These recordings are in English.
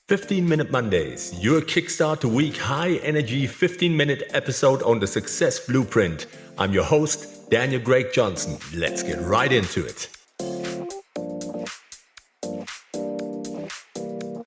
15-Minute Mondays, your kickstart to week high-energy 15-minute episode on the Success Blueprint. I'm your host, Daniel Greg Johnson. Let's get right into it.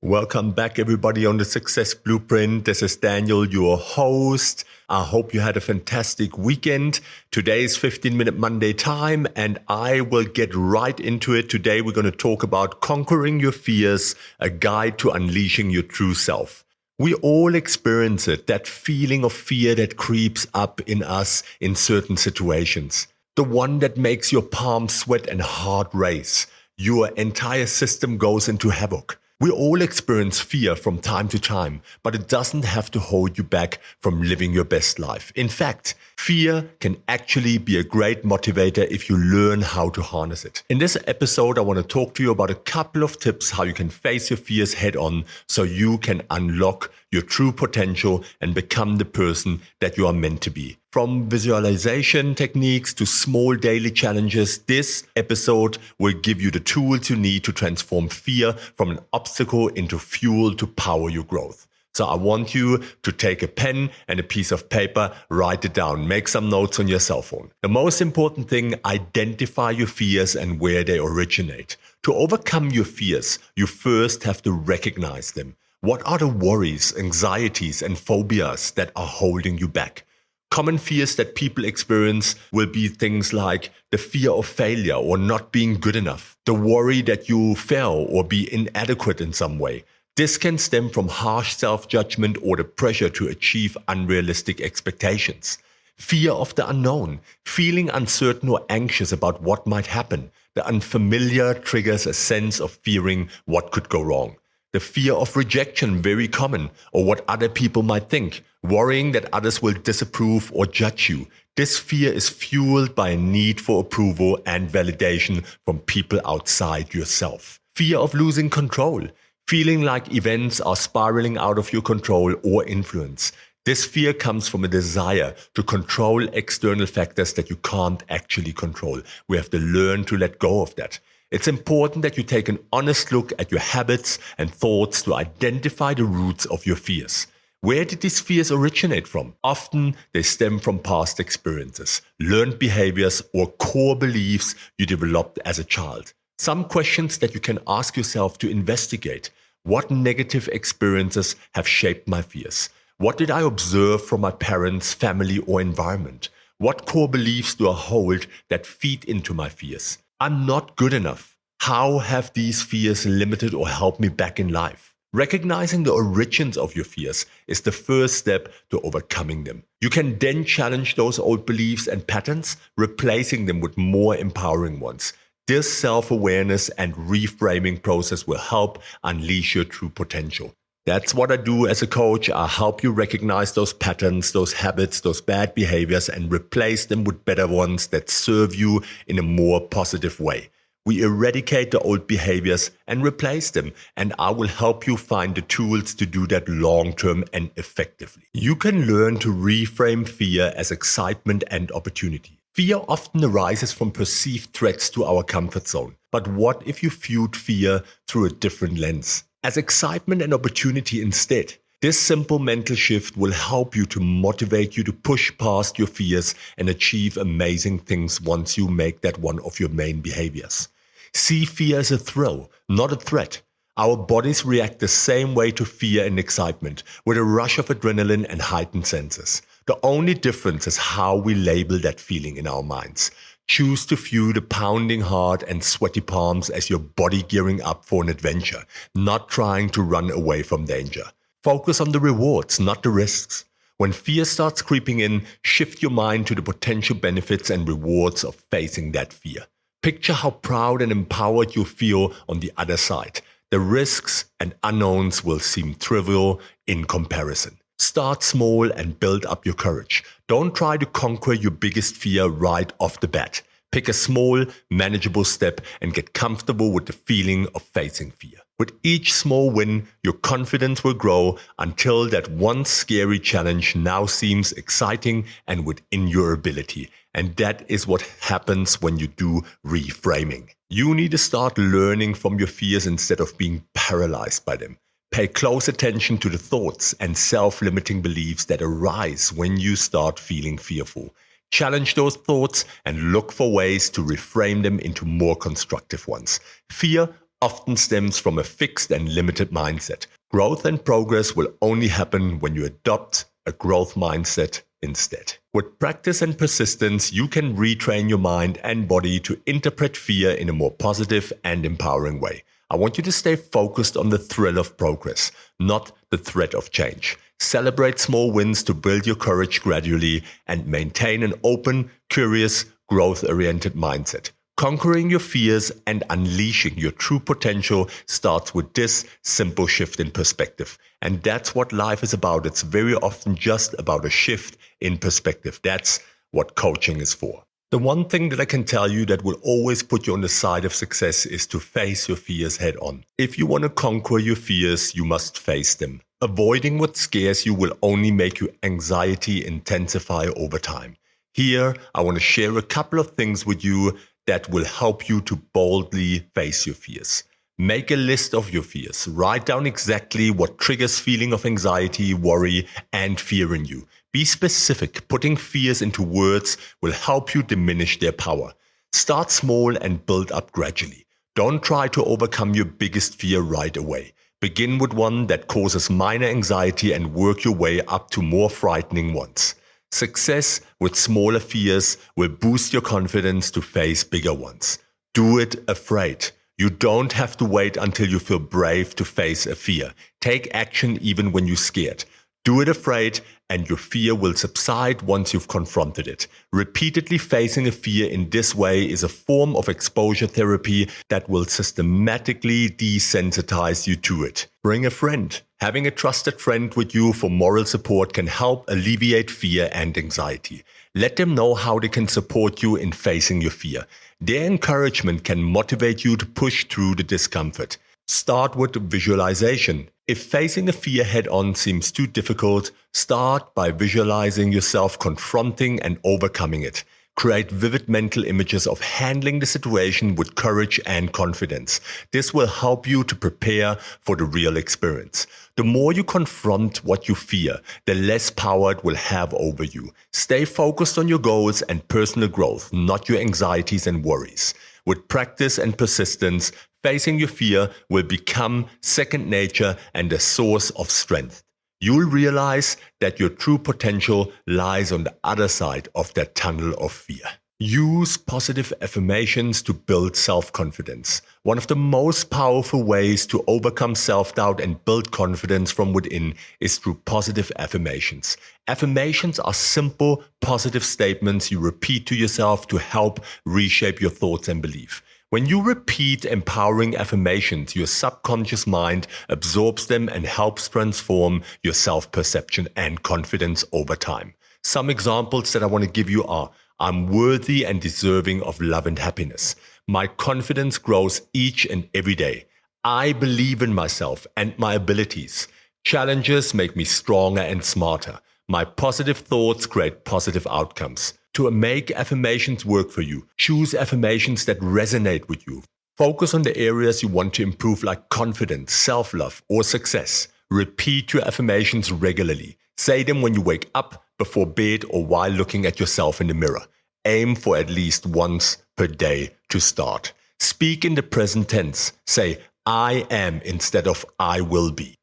Welcome back, everybody, on the Success Blueprint. This is Daniel, your host. I hope you had a fantastic weekend. Today is 15-Minute Monday time, and I will get right into it. Today, we're going to talk about conquering your fears, a guide to unleashing your true self. We all experience it, that feeling of fear that creeps up in us in certain situations. The one that makes your palms sweat and heart race. Your entire system goes into havoc. We all experience fear from time to time, but it doesn't have to hold you back from living your best life. In fact, fear can actually be a great motivator if you learn how to harness it. In this episode, I want to talk to you about a couple of tips how you can face your fears head on so you can unlock your true potential and become the person that you are meant to be. From visualization techniques to small daily challenges, this episode will give you the tools you need to transform fear from an obstacle into fuel to power your growth. So I want you to take a pen and a piece of paper, write it down, make some notes on your cell phone. The most important thing, identify your fears and where they originate. To overcome your fears, you first have to recognize them. What are the worries, anxieties, and phobias that are holding you back? Common fears that people experience will be things like the fear of failure or not being good enough, the worry that you fail or be inadequate in some way. This can stem from harsh self-judgment or the pressure to achieve unrealistic expectations. Fear of the unknown, feeling uncertain or anxious about what might happen. The unfamiliar triggers a sense of fearing what could go wrong. The fear of rejection, very common, or what other people might think, worrying that others will disapprove or judge you. This fear is fueled by a need for approval and validation from people outside yourself. Fear of losing control, feeling like events are spiraling out of your control or influence. This fear comes from a desire to control external factors that you can't actually control. We have to learn to let go of that. It's important that you take an honest look at your habits and thoughts to identify the roots of your fears. Where did these fears originate from? Often they stem from past experiences, learned behaviors, or core beliefs you developed as a child. Some questions that you can ask yourself to investigate. What negative experiences have shaped my fears? What did I observe from my parents, family, or environment? What core beliefs do I hold that feed into my fears? I'm not good enough. How have these fears limited or held me back in life? Recognizing the origins of your fears is the first step to overcoming them. You can then challenge those old beliefs and patterns, replacing them with more empowering ones. This self-awareness and reframing process will help unleash your true potential. That's what I do as a coach. I help you recognize those patterns, those habits, those bad behaviors, and replace them with better ones that serve you in a more positive way. We eradicate the old behaviors and replace them, and I will help you find the tools to do that long-term and effectively. You can learn to reframe fear as excitement and opportunity. Fear often arises from perceived threats to our comfort zone. But what if you viewed fear through a different lens? As excitement and opportunity instead. This simple mental shift will help you to motivate you to push past your fears and achieve amazing things once you make that one of your main behaviors. See fear as a thrill, not a threat. Our bodies react the same way to fear and excitement, with a rush of adrenaline and heightened senses. The only difference is how we label that feeling in our minds. Choose to view the pounding heart and sweaty palms as your body gearing up for an adventure, not trying to run away from danger. Focus on the rewards, not the risks. When fear starts creeping in, shift your mind to the potential benefits and rewards of facing that fear. Picture how proud and empowered you feel on the other side. The risks and unknowns will seem trivial in comparison. Start small and build up your courage. Don't try to conquer your biggest fear right off the bat. Pick a small, manageable step and get comfortable with the feeling of facing fear. With each small win, your confidence will grow until that one scary challenge now seems exciting and within your ability. And that is what happens when you do reframing. You need to start learning from your fears instead of being paralyzed by them. Pay close attention to the thoughts and self-limiting beliefs that arise when you start feeling fearful. Challenge those thoughts and look for ways to reframe them into more constructive ones. Fear often stems from a fixed and limited mindset. Growth and progress will only happen when you adopt a growth mindset instead. With practice and persistence, you can retrain your mind and body to interpret fear in a more positive and empowering way. I want you to stay focused on the thrill of progress, not the threat of change. Celebrate small wins to build your courage gradually and maintain an open, curious, growth-oriented mindset. Conquering your fears and unleashing your true potential starts with this simple shift in perspective. And that's what life is about. It's very often just about a shift in perspective. That's what coaching is for. The one thing that I can tell you that will always put you on the side of success is to face your fears head on. If you want to conquer your fears, you must face them. Avoiding what scares you will only make your anxiety intensify over time. Here, I want to share a couple of things with you that will help you to boldly face your fears. Make a list of your fears. Write down exactly what triggers feeling of anxiety, worry, and fear in you. Be specific. Putting fears into words will help you diminish their power. Start small and build up gradually. Don't try to overcome your biggest fear right away. Begin with one that causes minor anxiety and work your way up to more frightening ones. Success with smaller fears will boost your confidence to face bigger ones. Do it afraid. You don't have to wait until you feel brave to face a fear. Take action even when you're scared. Do it afraid, and your fear will subside once you've confronted it. Repeatedly facing a fear in this way is a form of exposure therapy that will systematically desensitize you to it. Bring a friend. Having a trusted friend with you for moral support can help alleviate fear and anxiety. Let them know how they can support you in facing your fear. Their encouragement can motivate you to push through the discomfort. Start with visualization. If facing a fear head-on seems too difficult, start by visualizing yourself confronting and overcoming it. Create vivid mental images of handling the situation with courage and confidence. This will help you to prepare for the real experience. The more you confront what you fear, the less power it will have over you. Stay focused on your goals and personal growth, not your anxieties and worries. With practice and persistence, facing your fear will become second nature and a source of strength. You'll realize that your true potential lies on the other side of that tunnel of fear. Use positive affirmations to build self-confidence. One of the most powerful ways to overcome self-doubt and build confidence from within is through positive affirmations. Affirmations are simple, positive statements you repeat to yourself to help reshape your thoughts and beliefs. When you repeat empowering affirmations, your subconscious mind absorbs them and helps transform your self-perception and confidence over time. Some examples that I want to give you are: I'm worthy and deserving of love and happiness. My confidence grows each and every day. I believe in myself and my abilities. Challenges make me stronger and smarter. My positive thoughts create positive outcomes. To make affirmations work for you, choose affirmations that resonate with you. Focus on the areas you want to improve, like confidence, self-love, or success. Repeat your affirmations regularly. Say them when you wake up, before bed, or while looking at yourself in the mirror. Aim for at least once per day to start. Speak in the present tense. Say, I am instead of I will be.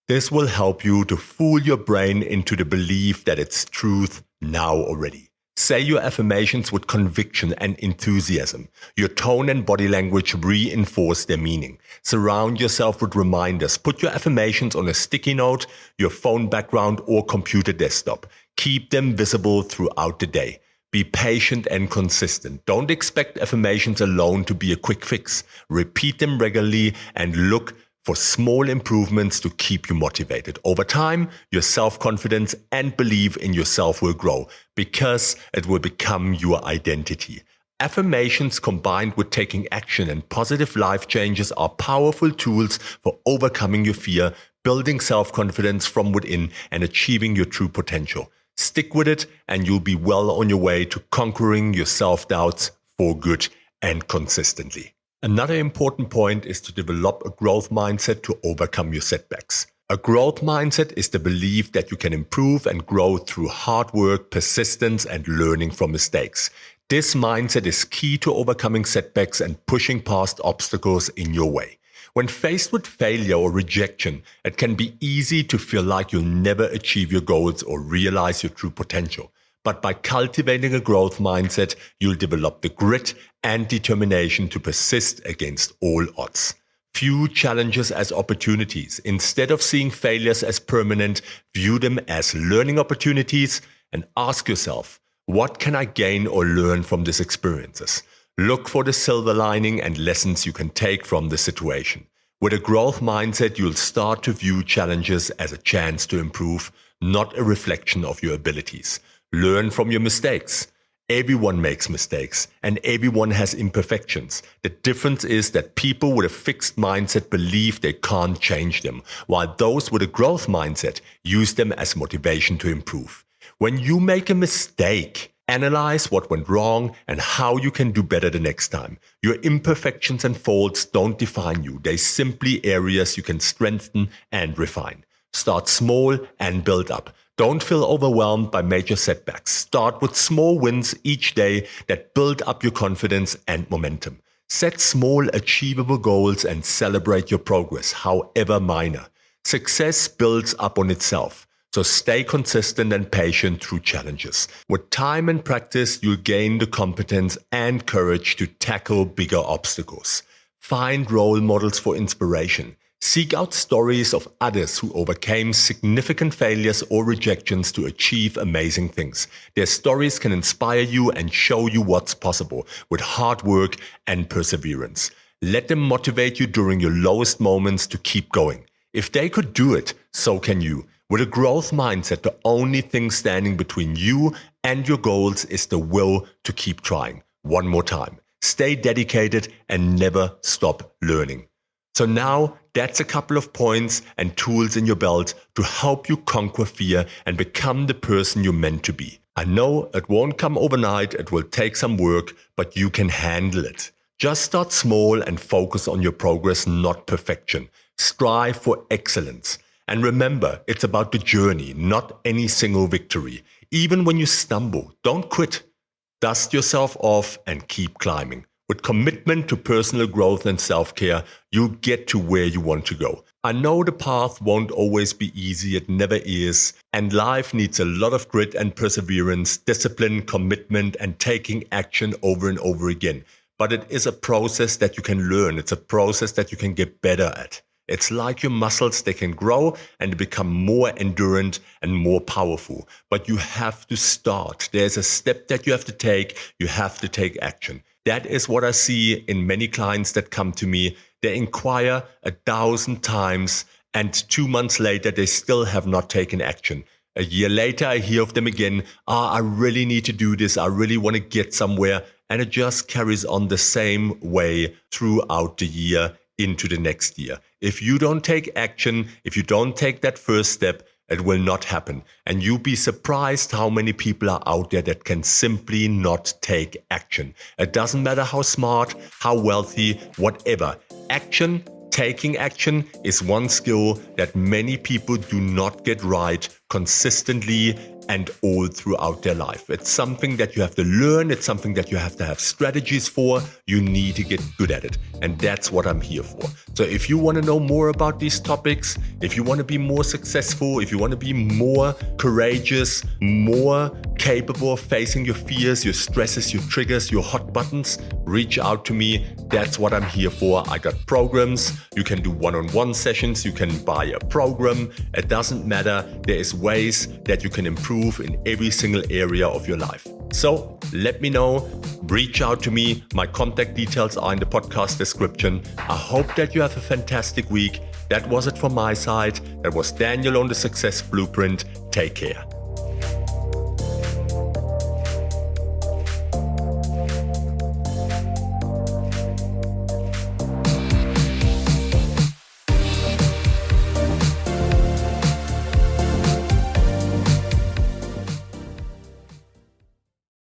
This will help you to fool your brain into the belief that it's truth now already. Say your affirmations with conviction and enthusiasm. Your tone and body language reinforce their meaning. Surround yourself with reminders. Put your affirmations on a sticky note, your phone background, or computer desktop. Keep them visible throughout the day. Be patient and consistent. Don't expect affirmations alone to be a quick fix. Repeat them regularly and look for small improvements to keep you motivated. Over time, your self-confidence and belief in yourself will grow because it will become your identity. Affirmations combined with taking action and positive life changes are powerful tools for overcoming your fear, building self-confidence from within, and achieving your true potential. Stick with it and you'll be well on your way to conquering your self-doubts for good and consistently. Another important point is to develop a growth mindset to overcome your setbacks. A growth mindset is the belief that you can improve and grow through hard work, persistence, and learning from mistakes. This mindset is key to overcoming setbacks and pushing past obstacles in your way. When faced with failure or rejection, it can be easy to feel like you'll never achieve your goals or realize your true potential. But by cultivating a growth mindset, you'll develop the grit and determination to persist against all odds. View challenges as opportunities. Instead of seeing failures as permanent, view them as learning opportunities and ask yourself, what can I gain or learn from these experiences? Look for the silver lining and lessons you can take from the situation. With a growth mindset, you'll start to view challenges as a chance to improve, not a reflection of your abilities. Learn from your mistakes. Everyone makes mistakes and everyone has imperfections. The difference is that people with a fixed mindset believe they can't change them, while those with a growth mindset use them as motivation to improve. When you make a mistake, analyze what went wrong and how you can do better the next time. Your imperfections and faults don't define you. They're simply areas you can strengthen and refine. Start small and build up. Don't feel overwhelmed by major setbacks. Start with small wins each day that build up your confidence and momentum. Set small, achievable goals and celebrate your progress, however minor. Success builds up on itself, so stay consistent and patient through challenges. With time and practice, you'll gain the competence and courage to tackle bigger obstacles. Find role models for inspiration. Seek out stories of others who overcame significant failures or rejections to achieve amazing things. Their stories can inspire you and show you what's possible with hard work and perseverance. Let them motivate you during your lowest moments to keep going. If they could do it, so can you. With a growth mindset, the only thing standing between you and your goals is the will to keep trying. One more time. Stay dedicated and never stop learning. So now that's a couple of points and tools in your belt to help you conquer fear and become the person you're meant to be. I know it won't come overnight, it will take some work, but you can handle it. Just start small and focus on your progress, not perfection. Strive for excellence. And remember, it's about the journey, not any single victory. Even when you stumble, don't quit. Dust yourself off and keep climbing. With commitment to personal growth and self-care, you'll get to where you want to go. I know the path won't always be easy, it never is, and life needs a lot of grit and perseverance, discipline, commitment, and taking action over and over again. But it is a process that you can learn. It's a process that you can get better at. It's like your muscles, they can grow and become more endurant and more powerful. But you have to start. There's a step that you have to take. You have to take action. That is what I see in many clients that come to me. They inquire 1,000 times and 2 months later, they still have not taken action. A year later, I hear of them again. I really need to do this. I really want to get somewhere. And it just carries on the same way throughout the year into the next year. If you don't take action, if you don't take that first step, it will not happen. And you'll be surprised how many people are out there that can simply not take action. It doesn't matter how smart, how wealthy, whatever. Action, taking action is one skill that many people do not get right consistently and all throughout their life. It's something that you have to learn. It's something that you have to have strategies for. You need to get good at it. And that's what I'm here for. So if you want to know more about these topics, if you want to be more successful, if you want to be more courageous, more capable of facing your fears, your stresses, your triggers, your hot buttons, reach out to me. That's what I'm here for. I got programs. You can do one-on-one sessions. You can buy a program. It doesn't matter. There is ways that you can improve in every single area of your life. So let me know, reach out to me. My contact details are in the podcast description. I hope that you have a fantastic week. That was it from my side. That was Daniel on the Success Blueprint. Take care.